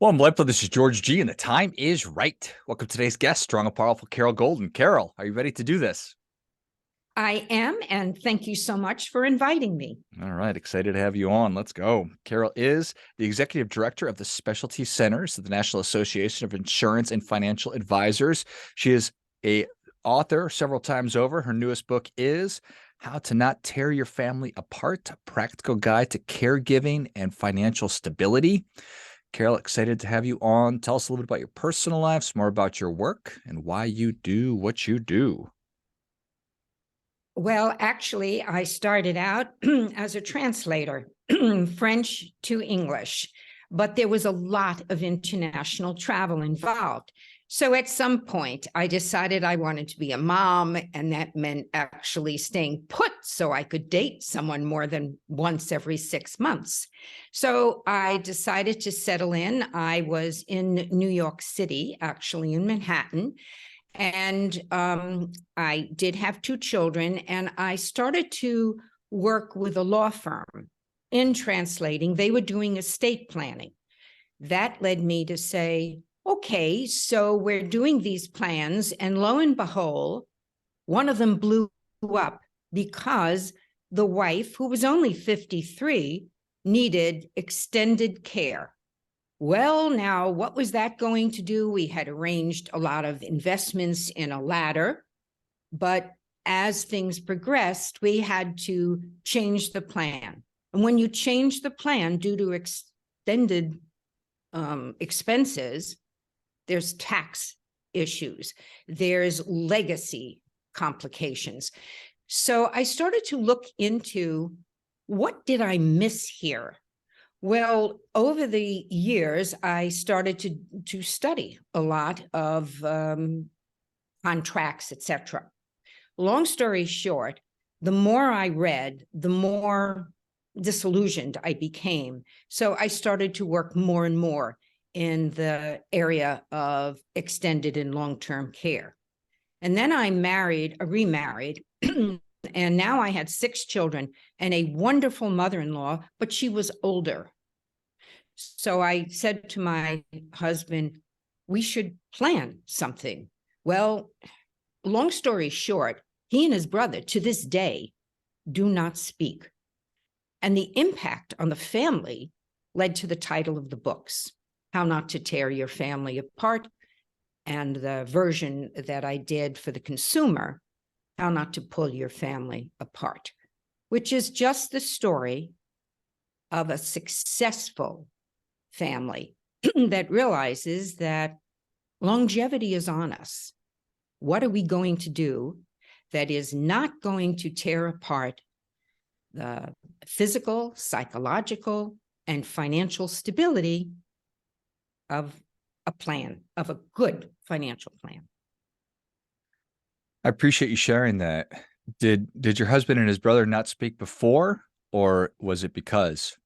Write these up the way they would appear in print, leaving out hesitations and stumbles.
Well, I'm LifeBlood. This is George G, and the time is right. Welcome to today's guest, strong and powerful Carroll Golden. Carroll, are you ready to do this? I am, and thank you so much for inviting me. All right, excited to have you on. Let's go. Carroll is the executive director of the Specialty Centers of the National Association of Insurance and Financial Advisors. She is a author several times over. Her newest book is How to Not Tear Your Family Apart: A Practical Guide to Caregiving and Financial Stability. Carroll, excited to have you on. Tell us a little bit about your personal life, some more about your work, and why you do what you do. Well, actually, I started out as a translator, French to English, but there was a lot of international travel involved. So at some point, I decided I wanted to be a mom, and that meant actually staying put so I could date someone more than once every 6 months. So I decided to settle in. I was in New York City, actually in Manhattan, and I did have 2 children, and I started to work with a law firm in translating. They were doing estate planning. That led me to say, okay, so we're doing these plans, and lo and behold, one of them blew up because the wife, who was only 53, needed extended care. Well, now, what was that going to do? We had arranged a lot of investments in a ladder, but as things progressed, we had to change the plan. And when you change the plan due to extended expenses, there's tax issues, there's legacy complications. So I started to look into, what did I miss here? Well, over the years, I started to study a lot of contracts, etc. Long story short, the more I read, the more disillusioned I became. So I started to work more and more in the area of extended and long-term care. And then I remarried, and now I had 6 children and a wonderful mother-in-law, but she was older. So I said to my husband, we should plan something. Well, long story short, he and his brother to this day do not speak. And the impact on the family led to the title of the books, How Not to Tear Your Family Apart, and the version that I did for the consumer, How Not to Pull Your Family Apart, which is just the story of a successful family that realizes that longevity is on us. What are we going to do that is not going to tear apart the physical, psychological, and financial stability of a plan, of a good financial plan? I appreciate you sharing that. Did your husband and his brother not speak before, or was it because?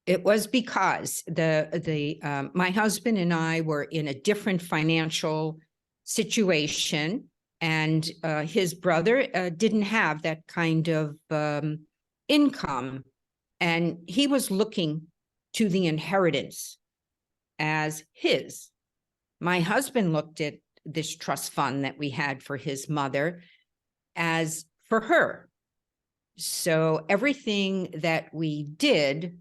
It was because my husband and I were in a different financial situation, and his brother didn't have that kind of income, and he was looking to the inheritance as his. My husband looked at this trust fund that we had for his mother as for her. So everything that we did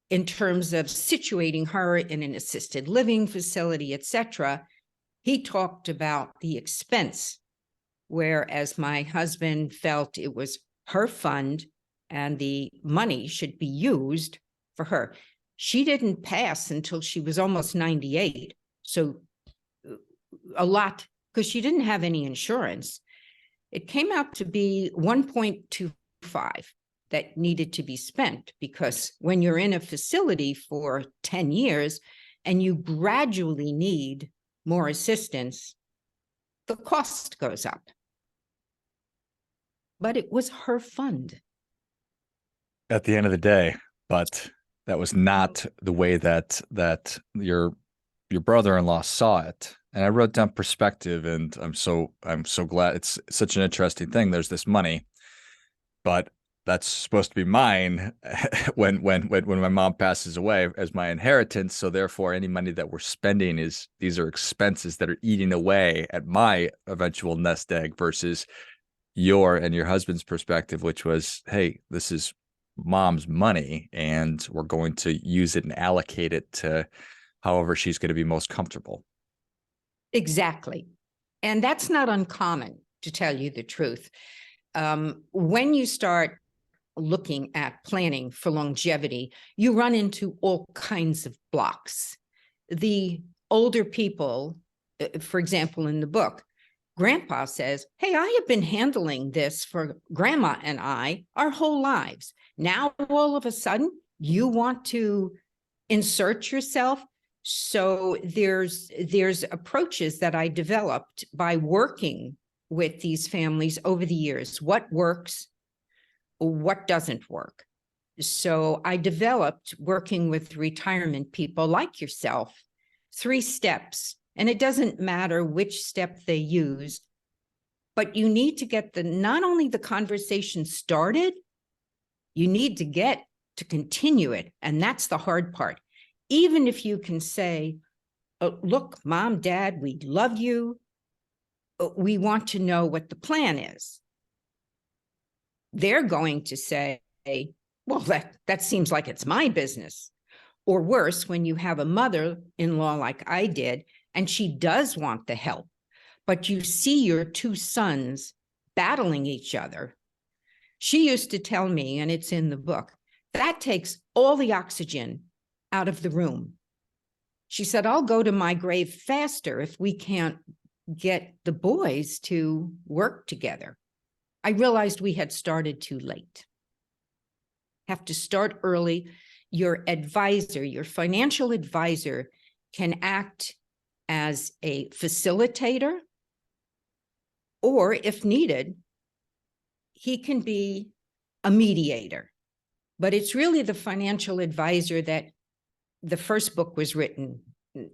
in terms of situating her in an assisted living facility, etc., he talked about the expense, whereas my husband felt it was her fund and the money should be used for her. She didn't pass until she was almost 98. So a lot, because she didn't have any insurance. It came out to be 1.25 that needed to be spent, because when you're in a facility for 10 years and you gradually need more assistance, the cost goes up. But it was her fund. At the end of the day, but that was not the way that your brother-in-law saw it. And I wrote down perspective, and I'm so glad. It's such an interesting thing. There's this money, but that's supposed to be mine when my mom passes away as my inheritance. So therefore, any money that we're spending these are expenses that are eating away at my eventual nest egg versus your and your husband's perspective, which was, hey, this is mom's money and we're going to use it and allocate it to however she's going to be most comfortable. Exactly. And that's not uncommon, to tell you the truth. When you start looking at planning for longevity, you run into all kinds of blocks. The older people, for example, in the book, Grandpa says, hey, I have been handling this for Grandma and I our whole lives. Now, all of a sudden, you want to insert yourself. So there's approaches that I developed by working with these families over the years. What works? What doesn't work? So I developed, working with retirement people like yourself, 3 steps. And it doesn't matter which step they use, but you need to get not only the conversation started, you need to get to continue it. And that's the hard part. Even if you can say, oh, look, Mom, Dad, we love you. We want to know what the plan is. They're going to say, well, that seems like it's my business. Or worse, when you have a mother-in-law like I did, and she does want the help, but you see your 2 sons battling each other. She used to tell me, and it's in the book, that takes all the oxygen out of the room. She said, I'll go to my grave faster if we can't get the boys to work together. I realized we had started too late. Have to start early. Your advisor, your financial advisor, can act as a facilitator, or if needed, he can be a mediator. But it's really the financial advisor that the first book was written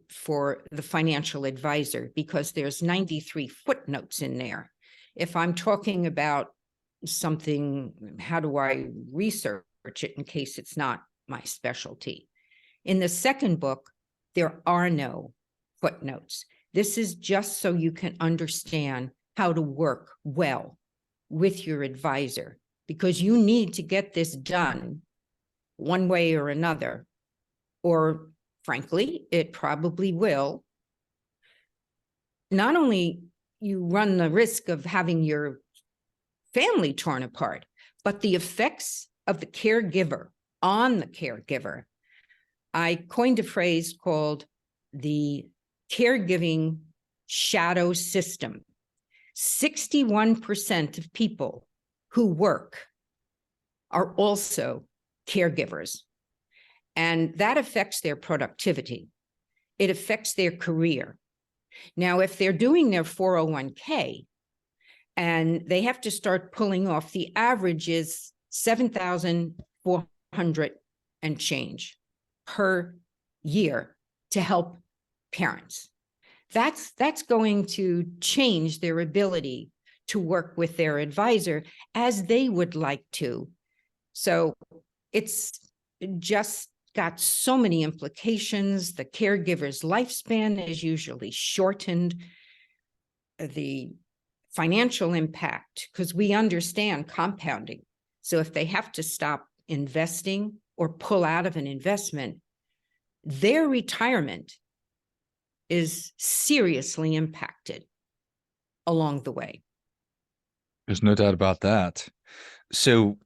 for, the financial advisor, because there's 93 footnotes in there. If I'm talking about something, how do I research it in case it's not my specialty? In the second book, there are no footnotes. This is just so you can understand how to work well with your advisor, because you need to get this done one way or another, or frankly, it probably will. Not only you run the risk of having your family torn apart, but the effects of the caregiver on the caregiver. I coined a phrase called the caregiving shadow system. 61% of people who work are also caregivers, and that affects their productivity. It affects their career. Now, if they're doing their 401k and they have to start pulling off, the average is $7,400 and change per year to help parents. That's going to change their ability to work with their advisor as they would like to. So it's just got so many implications. The caregiver's lifespan is usually shortened. The financial impact, because we understand compounding. So if they have to stop investing or pull out of an investment, their retirement is seriously impacted along the way. There's no doubt about that. So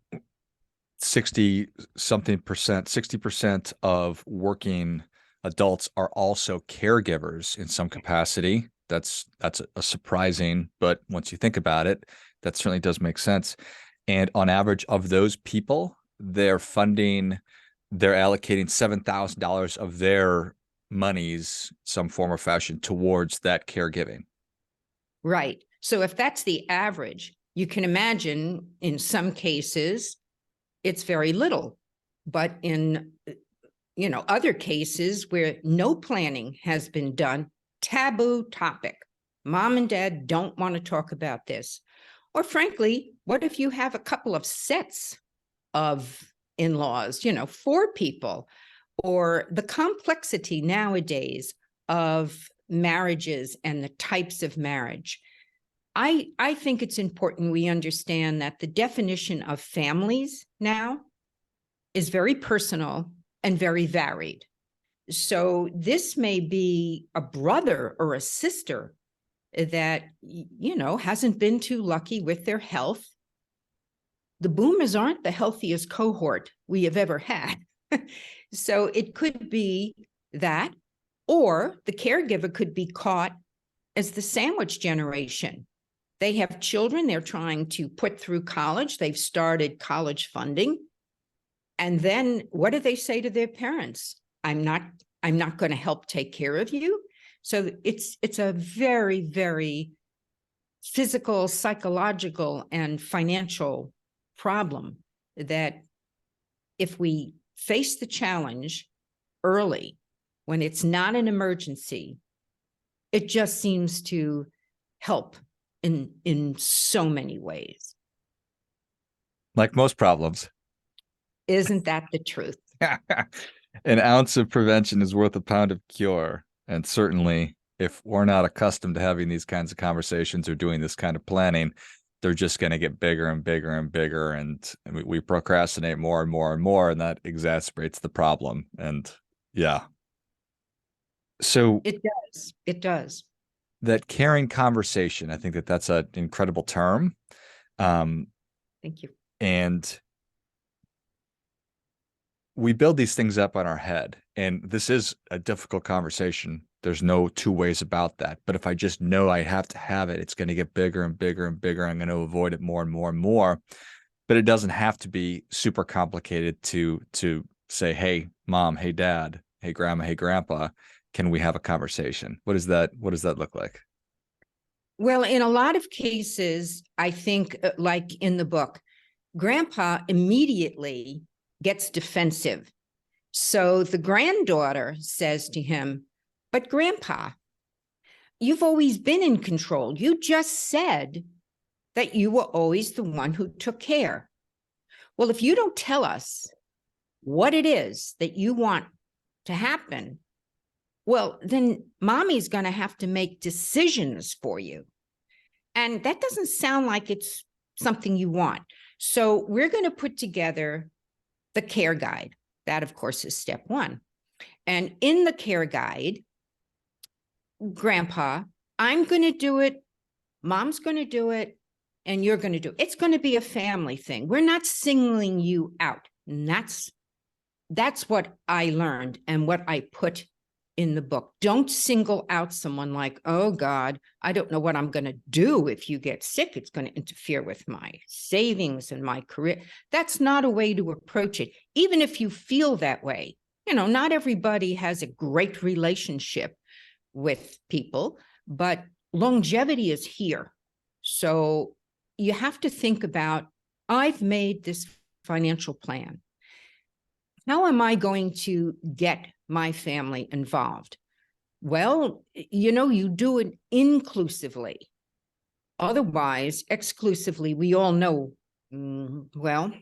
60 something percent, 60% of working adults are also caregivers in some capacity. That's a surprising, but once you think about it, that certainly does make sense. And on average of those people, they're allocating $7,000 of their monies, some form or fashion, towards that caregiving. Right. So if that's the average, you can imagine in some cases, it's very little, but in, other cases where no planning has been done, taboo topic. Mom and dad don't want to talk about this. Or frankly, what if you have a couple of sets of in-laws, 4 people, or the complexity nowadays of marriages and the types of marriage. I think it's important we understand that the definition of families now is very personal and very varied. So this may be a brother or a sister that, hasn't been too lucky with their health. The boomers aren't the healthiest cohort we have ever had. So it could be that, or the caregiver could be caught as the sandwich generation. They have children they're trying to put through college. They've started college funding. And then what do they say to their parents? I'm not going to help take care of you. So it's a very, very physical, psychological, and financial problem that if we face the challenge early, when it's not an emergency, it just seems to help in so many ways. Like most problems. Isn't that the truth? An ounce of prevention is worth a pound of cure. And certainly, if we're not accustomed to having these kinds of conversations or doing this kind of planning, they're just going to get bigger and bigger and bigger. And we procrastinate more and more and more, and that exacerbates the problem. And yeah. So it does. It does. That caring conversation, I think that's an incredible term. Thank you. And we build these things up on our head, and this is a difficult conversation. There's no two ways about that. But if I just know I have to have it, it's going to get bigger and bigger and bigger. I'm going to avoid it more and more and more. But it doesn't have to be super complicated to say, hey, mom, hey, dad, hey, grandma, hey, grandpa, can we have a conversation? What does that look like? Well, in a lot of cases, I think, like in the book, grandpa immediately gets defensive. So the granddaughter says to him, but grandpa, you've always been in control. You just said that you were always the one who took care. Well, if you don't tell us what it is that you want to happen, well, then mommy's going to have to make decisions for you. And that doesn't sound like it's something you want. So we're going to put together the care guide. That, of course, is step one. And in the care guide, grandpa, I'm going to do it, mom's going to do it, and you're going to do it. It's going to be a family thing. We're not singling you out. And that's what I learned and what I put in the book. Don't single out someone like, oh God, I don't know what I'm going to do if you get sick. It's going to interfere with my savings and my career. That's not a way to approach it. Even if you feel that way, not everybody has a great relationship with people, but longevity is here. So you have to think about, I've made this financial plan. How am I going to get my family involved? Well, you do it inclusively. Otherwise, exclusively, we all know, well,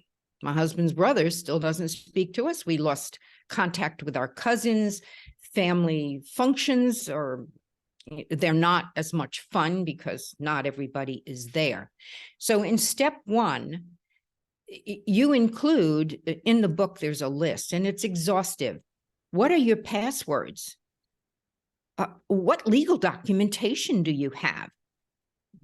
my husband's brother still doesn't speak to us. We lost contact with our cousins. Family functions, or they're not as much fun because not everybody is there. So in step one, you include, in the book, there's a list and it's exhaustive. What are your passwords? What legal documentation do you have?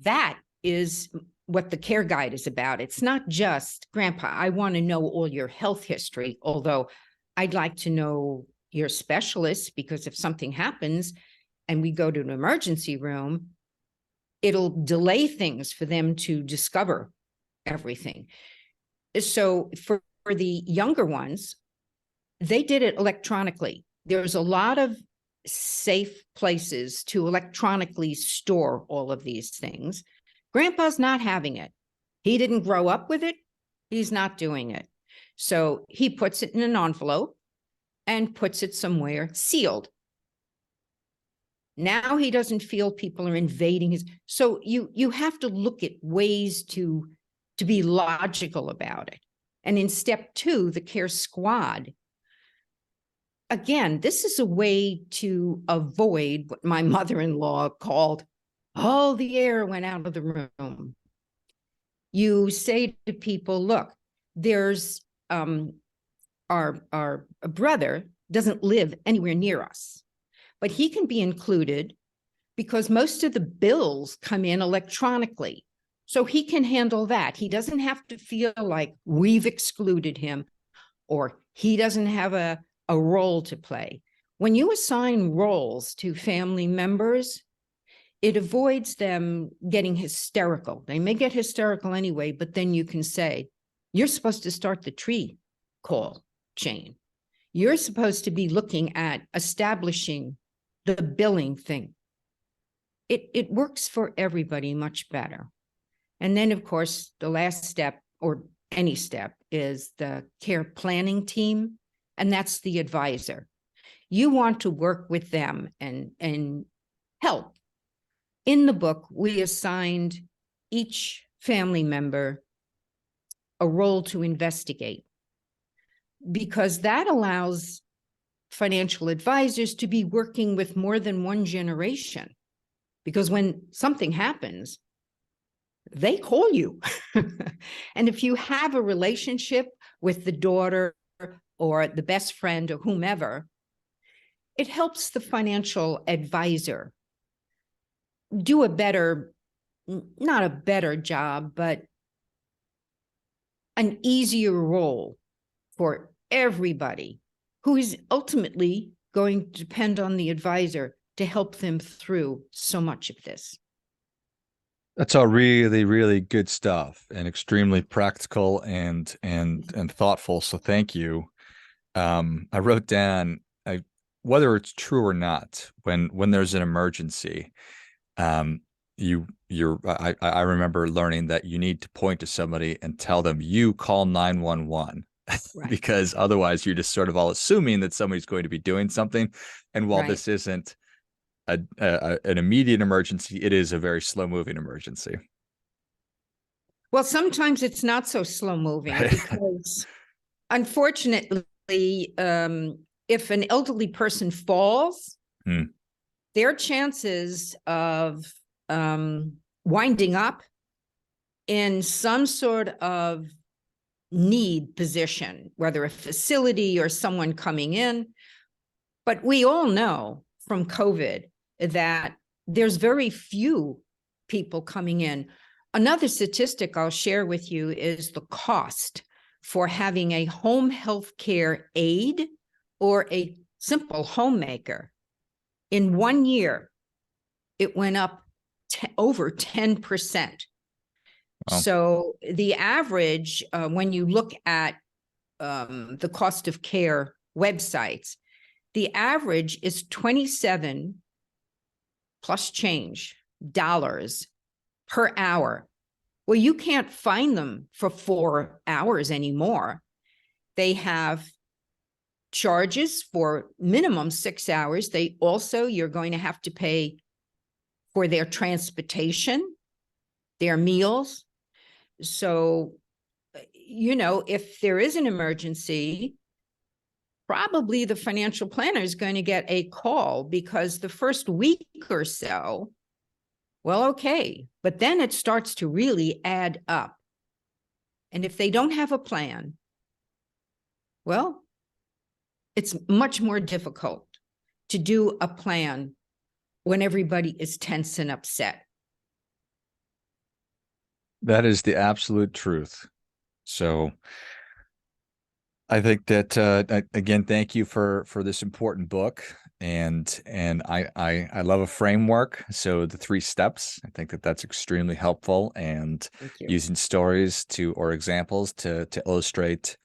That is what the care guide is about. It's not just, grandpa, I want to know all your health history, although I'd like to know your specialists, because if something happens and we go to an emergency room, it'll delay things for them to discover everything. So for the younger ones, they did it electronically. There's a lot of safe places to electronically store all of these things. Grandpa's not having it. He didn't grow up with it. He's not doing it. So he puts it in an envelope and puts it somewhere sealed. Now he doesn't feel people are invading his. So you have to look at ways to be logical about it. And in step 2, the care squad, again, this is a way to avoid what my mother-in-law called, all the air went out of the room. You say to people, look, there's our brother doesn't live anywhere near us, but he can be included because most of the bills come in electronically. So he can handle that. He doesn't have to feel like we've excluded him or he doesn't have a role to play. When you assign roles to family members, it avoids them getting hysterical. They may get hysterical anyway, but then you can say, you're supposed to start the tree call chain. You're supposed to be looking at establishing the billing thing. It works for everybody much better. And then, of course, the last step, or any step, is the care planning team, and that's the advisor. You want to work with them and help. In the book, we assigned each family member a role to investigate, because that allows financial advisors to be working with more than one generation. Because when something happens, they call you. And if you have a relationship with the daughter or the best friend or whomever, it helps the financial advisor do a better, not a better job, but an easier role for everybody who is ultimately going to depend on the advisor to help them through so much of this. That's all really, really good stuff and extremely practical and thoughtful. So thank you. I wrote down whether it's true or not, when there's an emergency, I remember learning that you need to point to somebody and tell them you call 911. Right. Because otherwise you're just sort of all assuming that somebody's going to be doing something. And while this isn't an immediate emergency, it is a very slow moving emergency. Well, sometimes it's not so slow moving because unfortunately, if an elderly person falls, their chances of winding up in some sort of need position, whether a facility or someone coming in. But we all know from COVID that there's very few people coming in. Another statistic I'll share with you is the cost for having a home health care aide or a simple homemaker. In 1 year, it went up over 10%. Wow. So the average, when you look at the cost of care websites, the average is 27 plus change dollars per hour. Well, you can't find them for 4 hours anymore. They have charges for minimum 6 hours. They also, you're going to have to pay for their transportation, their meals. So, you know, if there is an emergency, probably the financial planner is going to get a call, because the first week or so, well, okay, but then it starts to really add up. And if they don't have a plan, well, it's much more difficult to do a plan when everybody is tense and upset. That is the absolute truth. So I think that, again, thank you for this important book. And I love a framework. So the 3 steps, I think that that's extremely helpful, and using stories or examples to illustrate,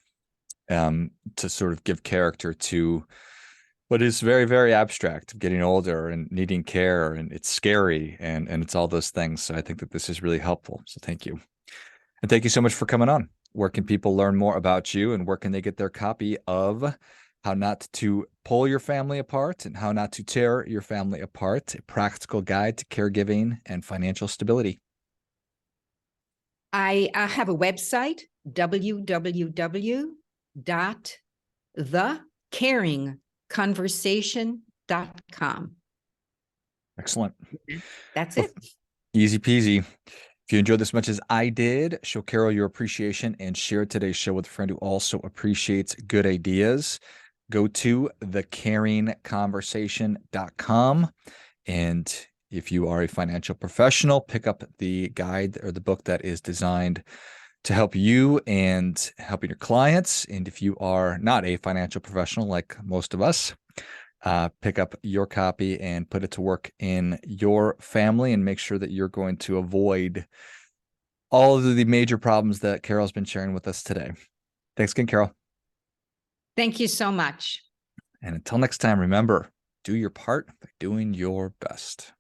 to sort of give character to what is very, very abstract, getting older and needing care, and it's scary, and it's all those things. So I think that this is really helpful. So thank you. And thank you so much for coming on. Where can people learn more about you, and where can they get their copy of How Not to Pull Your Family Apart and How Not to Tear Your Family Apart, a practical guide to caregiving and financial stability? I have a website, www.thecaringconversation.com. Excellent. That's Well, it. easy peasy. If you enjoyed this as much as I did, show Carroll your appreciation and share today's show with a friend who also appreciates good ideas. Go to thecaringconversation.com. And if you are a financial professional, pick up the guide or the book that is designed to help you and helping your clients. And if you are not a financial professional like most of us, pick up your copy and put it to work in your family and make sure that you're going to avoid all of the major problems that Carroll's been sharing with us today. Thanks again, Carroll. Thank you so much. And until next time, remember, do your part by doing your best.